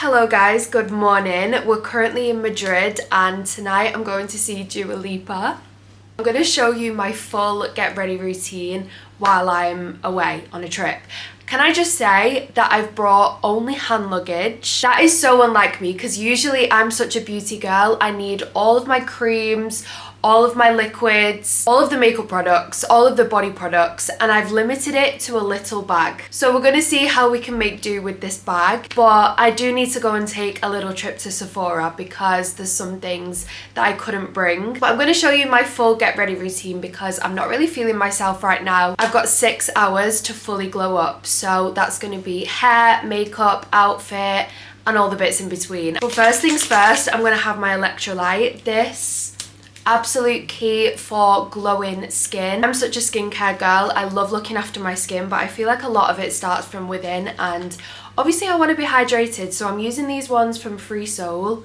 Hello guys, good morning. We're currently in Madrid and tonight I'm going to see Dua Lipa. I'm going to show you my full get ready routine while I'm away on a trip. Can I just say that I've brought only hand luggage? That is so unlike me because usually I'm such a beauty girl. I need all of my creams, all of my liquids, all of the makeup products, all of the body products, and I've limited it to a little bag. So we're gonna see how we can make do with this bag, but I do need to go and take a little trip to Sephora because there's some things that I couldn't bring. But I'm gonna show you my full get ready routine because I'm not really feeling myself right now. I've got 6 hours to fully glow up, so that's gonna be hair, makeup, outfit, and all the bits in between. But first things first, I'm gonna have my electrolyte. This absolute key for glowing skin. I'm such a skincare girl. I love looking after my skin, but I feel like a lot of it starts from within, and obviously I want to be hydrated, so I'm using these ones from Free Soul.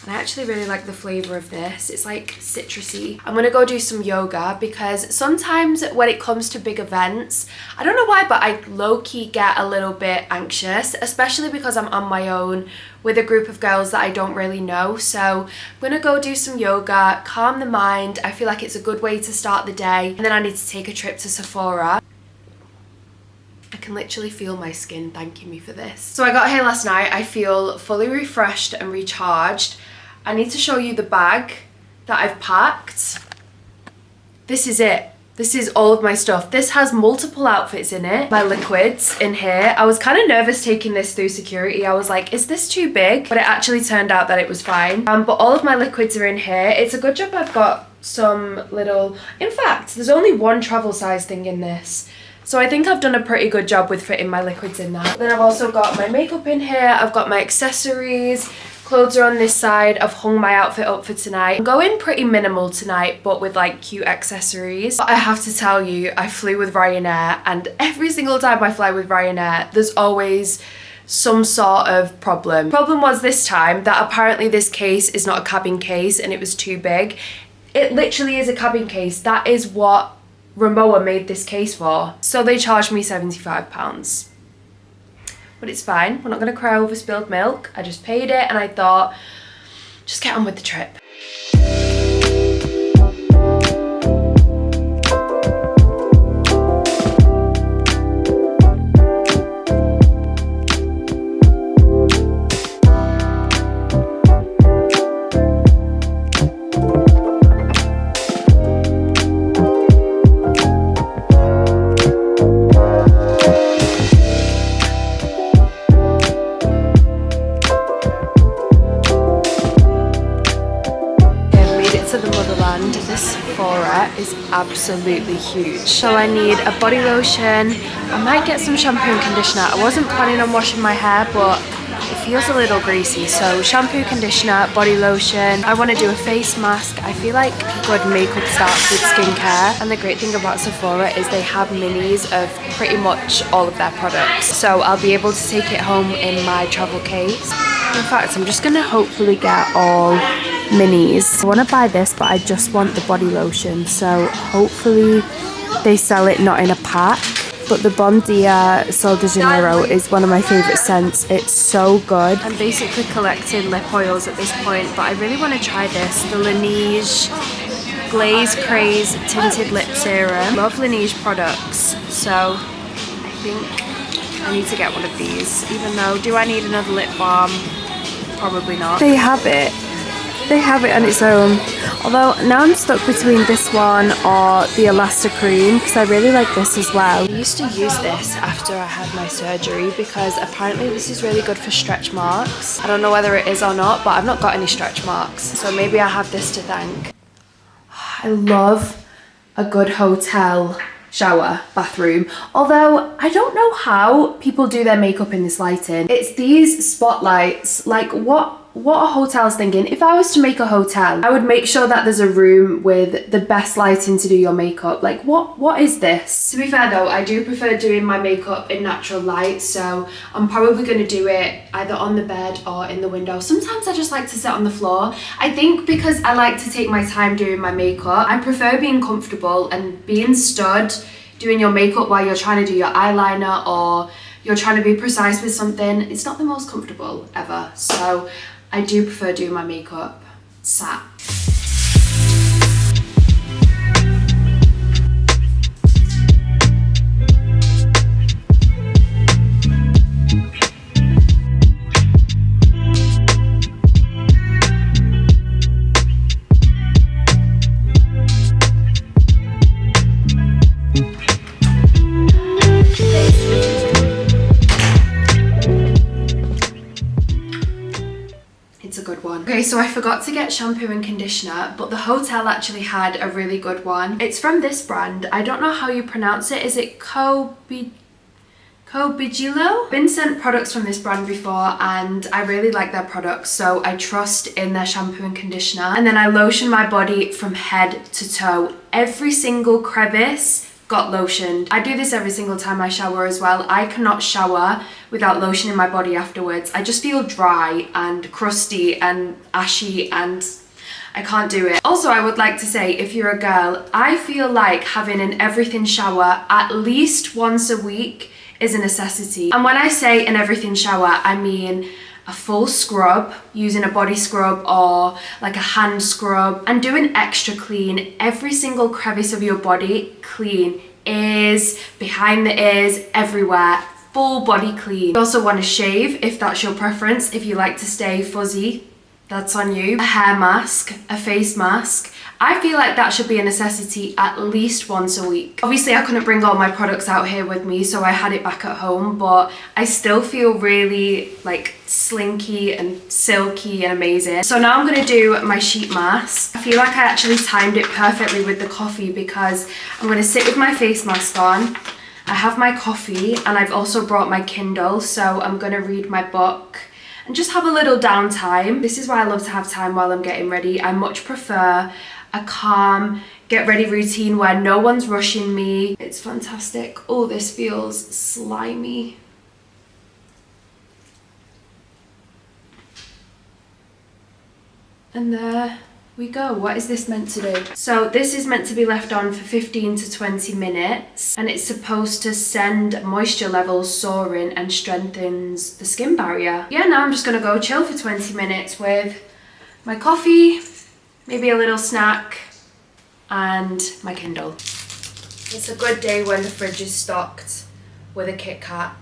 And I actually really like the flavour of this. It's like citrusy. I'm gonna go do some yoga because sometimes when it comes to big events, I don't know why, but I low-key get a little bit anxious, especially because I'm on my own with a group of girls that I don't really know. So I'm gonna go do some yoga, calm the mind. I feel like it's a good way to start the day. And then I need to take a trip to Sephora. I can literally feel my skin thanking me for this. So I got here last night. I feel fully refreshed and recharged. I need to show you the bag that I've packed. This is it. This is all of my stuff. This has multiple outfits in it. My liquids in here. I was kind of nervous taking this through security. I was like, is this too big? But it actually turned out that it was fine. But all of my liquids are in here. It's a good job I've got some little... In fact, there's only one travel size thing in this. So I think I've done a pretty good job with fitting my liquids in that. Then I've also got my makeup in here. I've got my accessories. Clothes are on this side. I've hung my outfit up for tonight. I'm going pretty minimal tonight, but with like cute accessories. But I have to tell you, I flew with Ryanair, and every single time I fly with Ryanair, there's always some sort of problem. Problem was this time that apparently this case is not a cabin case and it was too big. It literally is a cabin case. That is what Rimowa made this case for. So they charged me £75. But it's fine. We're not going to cry over spilled milk. I just paid it and I thought, just get on with the trip. This Sephora is absolutely huge. So I need a body lotion. I might get some shampoo and conditioner. I wasn't planning on washing my hair, but it feels a little greasy. So shampoo, conditioner, body lotion. I want to do a face mask. I feel like good makeup starts with skincare. And the great thing about Sephora is they have minis of pretty much all of their products. So I'll be able to take it home in my travel case. In fact, I'm just going to hopefully get all minis. I want to buy this, but I just want the body lotion, so hopefully they sell it not in a pack. But the Bon Dia Sol de Janeiro is one of my favourite scents. It's so good. I'm basically collecting lip oils at this point, but I really want to try this. The Laneige Glaze Craze Tinted Lip Serum. Love Laneige products, so I think I need to get one of these. Even though, do I need another lip balm? Probably not. They have it. They have it on its own. Although now I'm stuck between this one or the Elasta Cream because I really like this as well. I used to use this after I had my surgery because apparently this is really good for stretch marks. I don't know whether it is or not, but I've not got any stretch marks. So maybe I have this to thank. I love a good hotel shower bathroom, although I don't know how people do their makeup in this lighting. It's these spotlights. Like what a hotel's thinking. If I was to make a hotel, I would make sure that there's a room with the best lighting to do your makeup. Like what is this? To be fair though, I do prefer doing my makeup in natural light, so I'm probably going to do it either on the bed or in the window. Sometimes I just like to sit on the floor. I think because I like to take my time doing my makeup, I prefer being comfortable and being stood doing your makeup while you're trying to do your eyeliner or you're trying to be precise with something, it's not the most comfortable ever. So I do prefer doing my makeup sat. Okay, so I forgot to get shampoo and conditioner, but the hotel actually had a really good one. It's from this brand. I don't know how you pronounce it. Is it Cobigilo? Been sent products from this brand before and I really like their products, so I trust in their shampoo and conditioner. And then I lotion my body from head to toe. Every single crevice got lotioned. I do this every single time I shower as well. I cannot shower without lotioning my body afterwards. I just feel dry and crusty and ashy and I can't do it. Also, I would like to say, if you're a girl, I feel like having an everything shower at least once a week is a necessity. And when I say an everything shower, I mean a full scrub, using a body scrub or like a hand scrub, and doing extra clean. Every single crevice of your body clean. Ears, behind the ears, everywhere. Full body clean. You also want to shave if that's your preference. If you like to stay fuzzy, that's on you. A hair mask, a face mask. I feel like that should be a necessity at least once a week. Obviously I couldn't bring all my products out here with me, so I had it back at home, but I still feel really like slinky and silky and amazing. So now I'm gonna do my sheet mask. I feel like I actually timed it perfectly with the coffee because I'm gonna sit with my face mask on. I have my coffee and I've also brought my Kindle, so I'm gonna read my book and just have a little downtime. This is why I love to have time while I'm getting ready. I much prefer a calm get ready routine where no one's rushing me. It's fantastic. Oh, this feels slimy. And there we go. What is this meant to do? So this is meant to be left on for 15 to 20 minutes and it's supposed to send moisture levels soaring and strengthens the skin barrier. Yeah, now I'm just gonna go chill for 20 minutes with my coffee, maybe a little snack, and my Kindle. It's a good day when the fridge is stocked with a Kit Kat.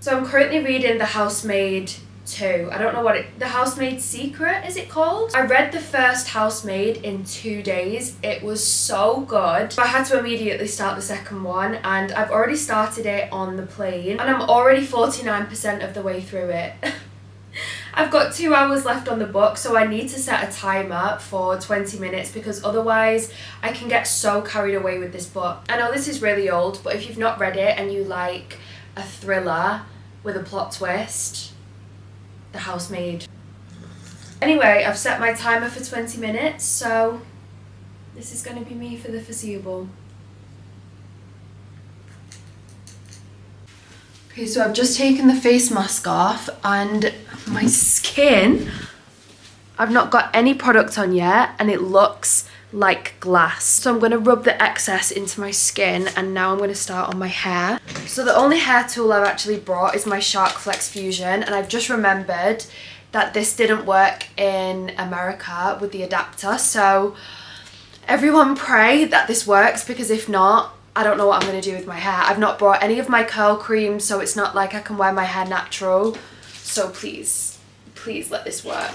So I'm currently reading The Housemaid 2. I don't know what The Housemaid's Secret, is it called? I read the first Housemaid in 2 days. It was so good. I had to immediately start the second one and I've already started it on the plane and I'm already 49% of the way through it. I've got 2 hours left on the book, so I need to set a timer for 20 minutes because otherwise I can get so carried away with this book. I know this is really old, but if you've not read it and you like a thriller with a plot twist, The Housemaid. Anyway, I've set my timer for 20 minutes, so this is going to be me for the foreseeable. Okay, so I've just taken the face mask off and my skin, I've not got any product on yet and it looks like glass. So I'm going to rub the excess into my skin and now I'm going to start on my hair. So the only hair tool I've actually brought is my Shark Flex Fusion and I've just remembered that this didn't work in America with the adapter. So everyone pray that this works because if not, I don't know what I'm going to do with my hair. I've not brought any of my curl cream, so it's not like I can wear my hair natural. So please, please let this work.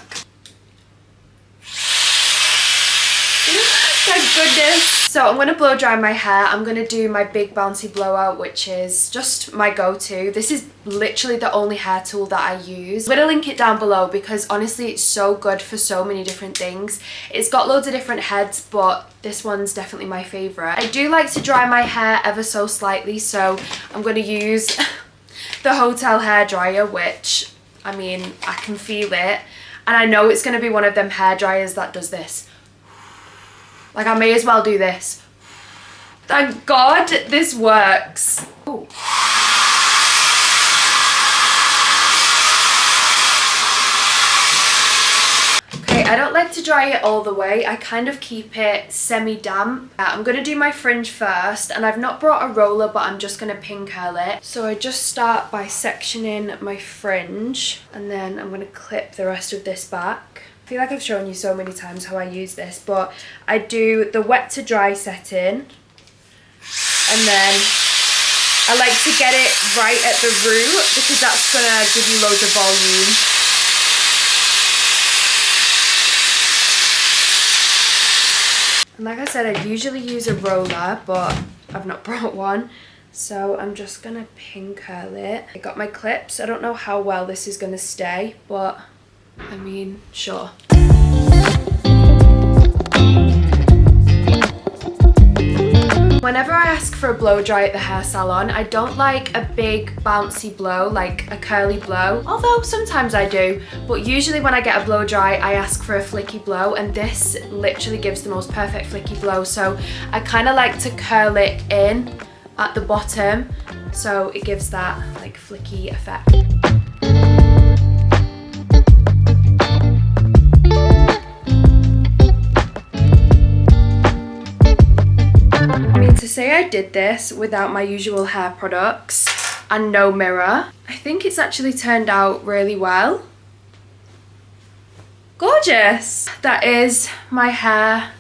Thank goodness. So I'm going to blow dry my hair. I'm going to do my big bouncy blowout, which is just my go-to. This is literally the only hair tool that I use. I'm going to link it down below because honestly it's so good for so many different things. It's got loads of different heads, but this one's definitely my favourite. I do like to dry my hair ever so slightly, so I'm going to use the hotel hair dryer, which, I mean, I can feel it. And I know it's going to be one of them hair dryers that does this. Like, I may as well do this. Thank God this works. Ooh. Okay, I don't like like to dry it all the way. I kind of keep it semi-damp. I'm going to do my fringe first, and I've not brought a roller, but I'm just going to pin curl it. So I just start by sectioning my fringe, and then I'm going to clip the rest of this back. I feel like I've shown you so many times how I use this, but I do the wet to dry setting, and then I like to get it right at the root because that's going to give you loads of volume. And like I said, I usually use a roller, but I've not brought one. So I'm just going to pin curl it. I got my clips. I don't know how well this is going to stay, but I mean, sure. Whenever I ask for a blow dry at the hair salon, I don't like a big bouncy blow, like a curly blow, although sometimes I do, but usually when I get a blow dry, I ask for a flicky blow, and this literally gives the most perfect flicky blow. So I kind of like to curl it in at the bottom, so it gives that like flicky effect. To say I did this without my usual hair products and no mirror, I think it's actually turned out really well. Gorgeous! That is my hair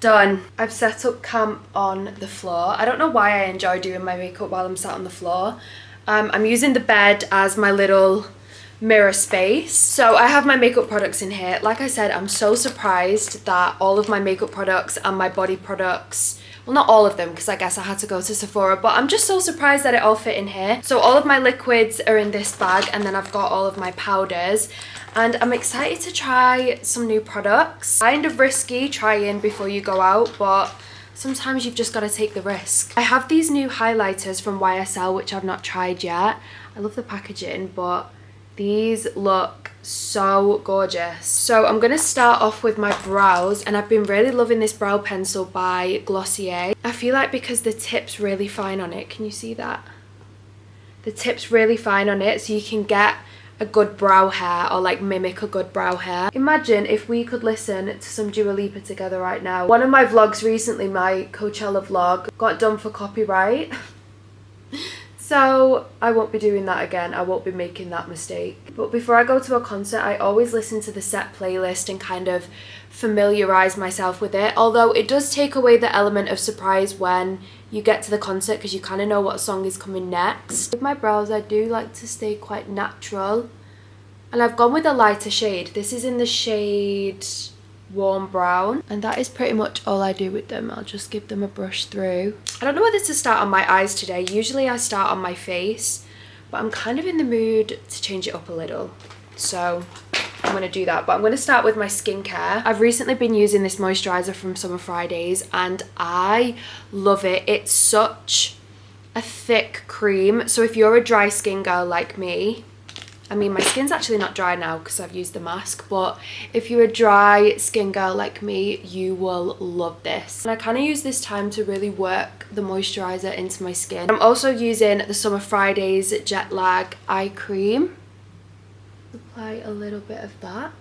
done. I've set up camp on the floor. I don't know why I enjoy doing my makeup while I'm sat on the floor. I'm using the bed as my little mirror space. So I have my makeup products in here. Like I said, I'm so surprised that all of my makeup products and my body products, well, not all of them, because I guess I had to go to Sephora, but I'm just so surprised that it all fit in here. So all of my liquids are in this bag, and then I've got all of my powders, and I'm excited to try some new products. Kind of risky trying before you go out, but sometimes you've just got to take the risk. I have these new highlighters from YSL, which I've not tried yet. I love the packaging, but these look so gorgeous. So I'm going to start off with my brows, and I've been really loving this brow pencil by Glossier. I feel like because the tip's really fine on it, can you see that? The tip's really fine on it, so you can get a good brow hair, or like mimic a good brow hair. Imagine if we could listen to some Dua Lipa together right now. One of my vlogs recently, my Coachella vlog, got done for copyright. So I won't be doing that again. I won't be making that mistake. But before I go to a concert, I always listen to the set playlist and kind of familiarize myself with it. Although it does take away the element of surprise when you get to the concert, because you kind of know what song is coming next. With my brows, I do like to stay quite natural. And I've gone with a lighter shade. This is in the shade Warm Brown, and that is pretty much all I do with them. I'll just give them a brush through. I don't know whether to start on my eyes today. Usually I start on my face, but I'm kind of in the mood to change it up a little, so I'm going to do that. But I'm going to start with my skincare. I've recently been using this moisturizer from Summer Fridays, and I love it. It's such a thick cream, so if you're a dry skin girl like me, I mean, my skin's actually not dry now because I've used the mask, but if you're a dry skin girl like me, you will love this. And I kind of use this time to really work the moisturizer into my skin. I'm also using the Summer Fridays Jet Lag Eye Cream. Apply a little bit of that.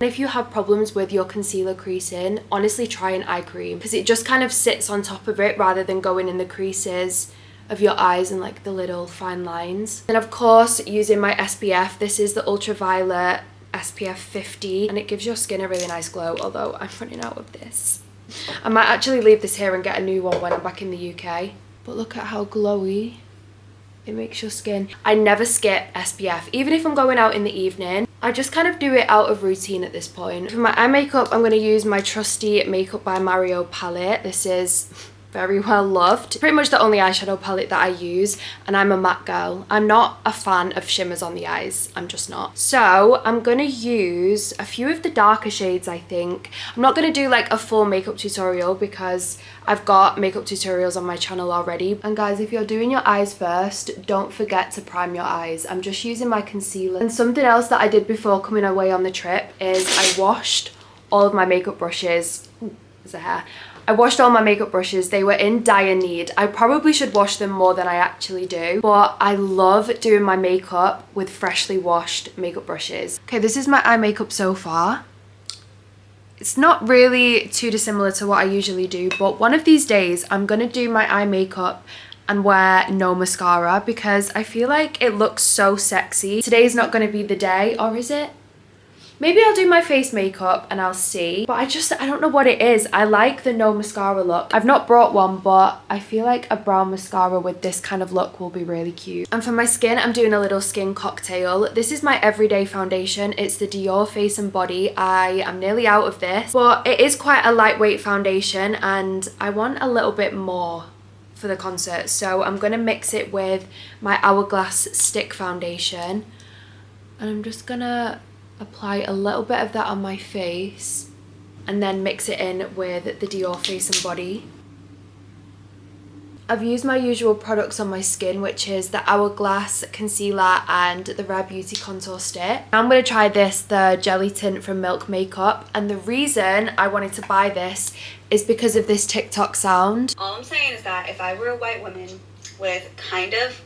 And if you have problems with your concealer creasing, honestly try an eye cream, because it just kind of sits on top of it rather than going in the creases of your eyes and like the little fine lines. And of course, using my SPF, this is the Ultraviolet SPF 50, and it gives your skin a really nice glow, although I'm running out of this. I might actually leave this here and get a new one when I'm back in the UK. But look at how glowy it makes your skin. I never skip SPF, even if I'm going out in the evening. I just kind of do it out of routine at this point. For my eye makeup, I'm going to use my trusty Makeup by Mario palette. This is very well loved. Pretty much the only eyeshadow palette that I use, and I'm a matte girl. I'm not a fan of shimmers on the eyes. I'm just not. So I'm gonna use a few of the darker shades, I think. I'm not gonna do like a full makeup tutorial because I've got makeup tutorials on my channel already. And guys, if you're doing your eyes first, don't forget to prime your eyes. I'm just using my concealer. And something else that I did before coming away on the trip is I washed all of my makeup brushes. Ooh, there's a hair. I washed all my makeup brushes. They were in dire need. I probably should wash them more than I actually do, but I love doing my makeup with freshly washed makeup brushes. Okay, this is my eye makeup so far. It's not really too dissimilar to what I usually do, but one of these days I'm gonna do my eye makeup and wear no mascara because I feel like it looks so sexy. Today's not gonna be the day, or is it? Maybe I'll do my face makeup and I'll see. But I don't know what it is. I like the no mascara look. I've not brought one, but I feel like a brown mascara with this kind of look will be really cute. And for my skin, I'm doing a little skin cocktail. This is my everyday foundation. It's the Dior Face and Body. I am nearly out of this, but it is quite a lightweight foundation and I want a little bit more for the concert. So I'm gonna mix it with my Hourglass Stick Foundation. And I'm just gonna apply a little bit of that on my face and then mix it in with the Dior Face and Body. I've used my usual products on my skin, which is the Hourglass Concealer and the Rare Beauty Contour Stick. I'm going to try this, the Jelly Tint from Milk Makeup, and the reason I wanted to buy this is because of this TikTok sound. All I'm saying is that if I were a white woman with kind of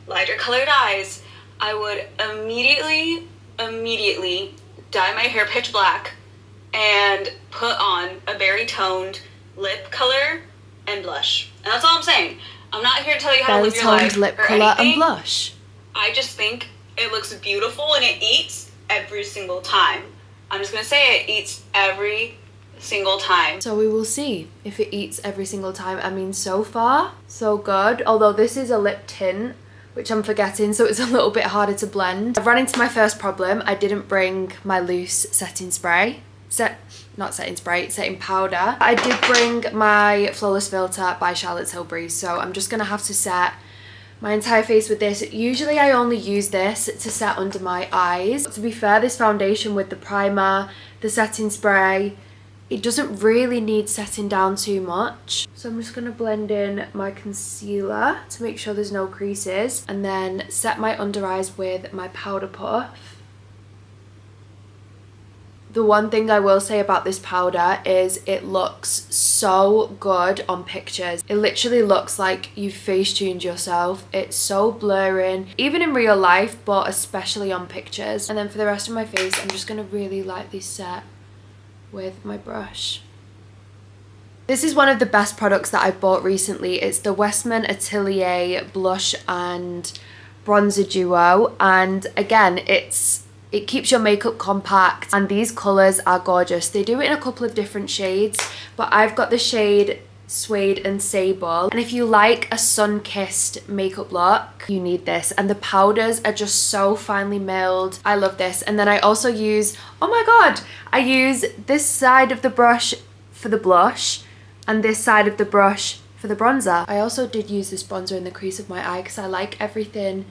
lighter colored eyes, I would immediately dye my hair pitch black and put on a berry toned lip color and blush. And that's all I'm saying. I'm not here to tell you how to live your life. Berry toned lip color and blush. I just think it looks beautiful and it eats every single time. I'm just gonna say it eats every single time. So we will see if it eats every single time. I mean, so far, so good. Although this is a lip tint, which I'm forgetting, so it's a little bit harder to blend. I've run into my first problem. I didn't bring my loose setting spray. Setting powder. I did bring my Flawless Filter by Charlotte Tilbury, so I'm just gonna have to set my entire face with this. Usually I only use this to set under my eyes. To be fair, this foundation with the primer, the setting spray, it doesn't really need setting down too much. So I'm just gonna blend in my concealer to make sure there's no creases and then set my under eyes with my powder puff. The one thing I will say about this powder is it looks so good on pictures. It literally looks like you've face tuned yourself. It's so blurring, even in real life, but especially on pictures. And then for the rest of my face, I'm just gonna really lightly set with my brush. This is one of the best products that I bought recently. It's the Westman Atelier Blush and Bronzer Duo, and again, it keeps your makeup compact and these colours are gorgeous. They do it in a couple of different shades, but I've got the shade Suede and Sable, and if you like a sun-kissed makeup look, you need this. And the powders are just so finely milled. I love this. And then I also use, oh my god, I use this side of the brush for the blush and this side of the brush for the bronzer. I also did use this bronzer in the crease of my eye because I like everything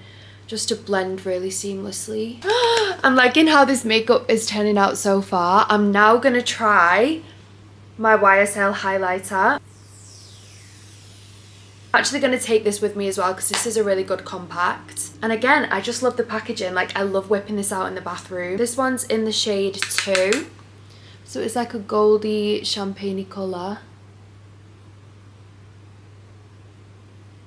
just to blend really seamlessly. I'm liking how this makeup is turning out so far. I'm now gonna try my YSL highlighter. I'm actually going to take this with me as well because this is a really good compact. And again, I just love the packaging. Like, I love whipping this out in the bathroom. This one's in the shade 2. So it's like a goldy champagne-y colour.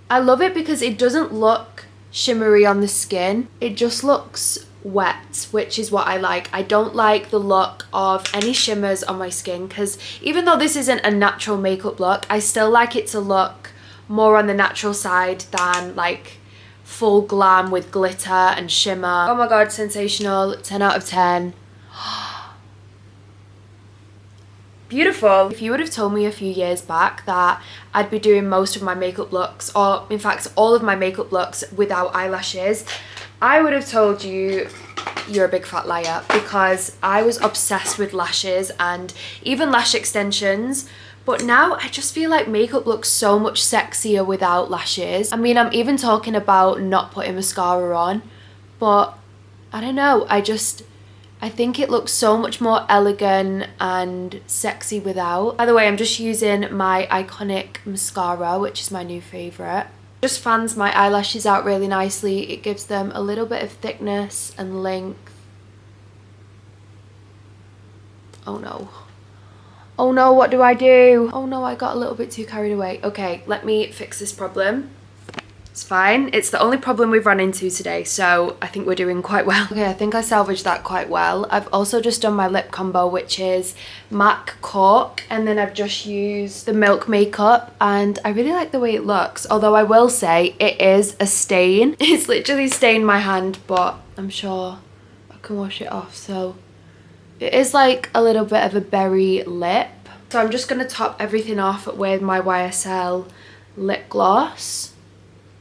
I love it because it doesn't look shimmery on the skin. It just looks wet, which is what I like. I don't like the look of any shimmers on my skin because even though this isn't a natural makeup look, I still like it to look more on the natural side than like full glam with glitter and shimmer. Oh my god, sensational. 10 out of 10. Beautiful. If you would have told me a few years back that I'd be doing most of my makeup looks, or in fact all of my makeup looks without eyelashes, I would have told you you're a big fat liar, because I was obsessed with lashes and even lash extensions. But now I just feel like makeup looks so much sexier without lashes. I mean, I'm even talking about not putting mascara on, but I don't know, I think it looks so much more elegant and sexy without. By the way, I'm just using my Iconic mascara, which is my new favourite. Just fans my eyelashes out really nicely. It gives them a little bit of thickness and length. Oh no. Oh no, what do I do? Oh no, I got a little bit too carried away. Okay, let me fix this problem. It's fine. It's the only problem we've run into today, so I think we're doing quite well. Okay, I think I salvaged that quite well. I've also just done my lip combo, which is MAC Cork, and then I've just used the Milk makeup, and I really like the way it looks, although I will say it is a stain. It's literally stained my hand, but I'm sure I can wash it off. So it is like a little bit of a berry lip. So I'm just going to top everything off with my YSL lip gloss.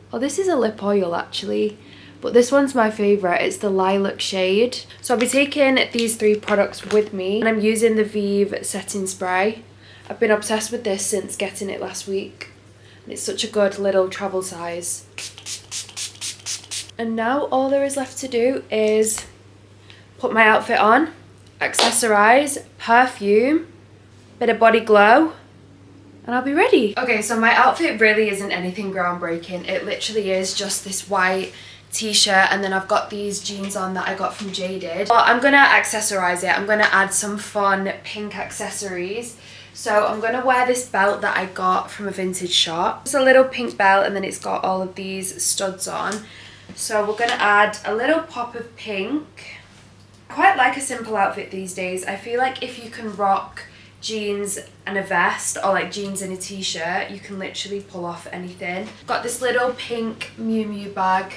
Oh, this is a lip oil actually, but this one's my favourite. It's the lilac shade. So I'll be taking these 3 products with me, and I'm using the Vive setting spray. I've been obsessed with this since getting it last week, and it's such a good little travel size. And now all there is left to do is put my outfit on, accessorise, perfume, bit of body glow, and I'll be ready. Okay, so my outfit really isn't anything groundbreaking. It literally is just this white t-shirt, and then I've got these jeans on that I got from Jaded. But I'm gonna accessorize it. I'm gonna add some fun pink accessories. So I'm gonna wear this belt that I got from a vintage shop. It's a little pink belt, and then it's got all of these studs on. So we're gonna add a little pop of pink. I quite like a simple outfit these days. I feel like if you can rock jeans and a vest, or like jeans and a t-shirt, you can literally pull off anything. Got this little pink Miu Miu bag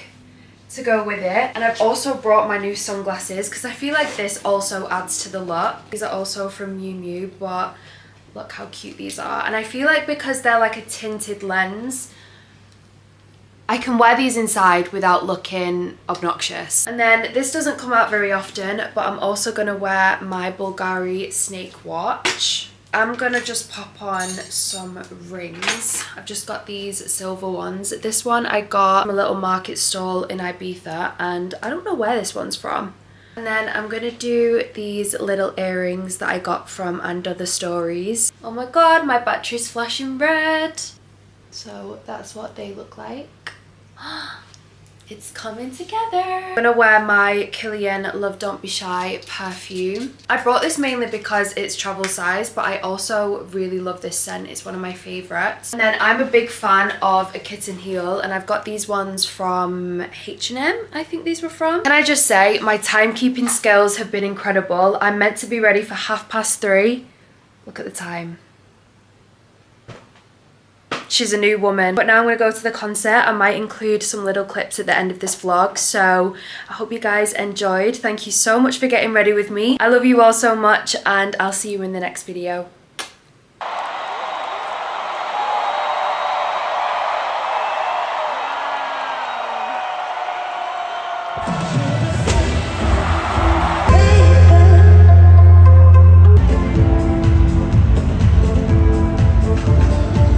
to go with it, and I've also brought my new sunglasses because I feel like this also adds to the look. These are also from Miu Miu, but look how cute these are, and I feel like because they're like a tinted lens, I can wear these inside without looking obnoxious. And then this doesn't come out very often, but I'm also gonna wear my Bulgari snake watch. I'm gonna just pop on some rings. I've just got these silver ones. This one I got from a little market stall in Ibiza, and I don't know where this one's from. And then I'm gonna do these little earrings that I got from And Other Stories. Oh my god, my battery's flashing red. So that's what they look like. It's coming together. I'm gonna wear my Kilian Love Don't Be Shy perfume. I brought this mainly because it's travel size, but I also really love this scent. It's one of my favorites. And then I'm a big fan of a kitten heel, and I've got these ones from H&M, I think these were from. Can I just say, my timekeeping skills have been incredible. I'm meant to be ready for 3:30. Look at the time. She's a new woman. But now I'm going to go to the concert. I might include some little clips at the end of this vlog. So I hope you guys enjoyed. Thank you so much for getting ready with me. I love you all so much, and I'll see you in the next video.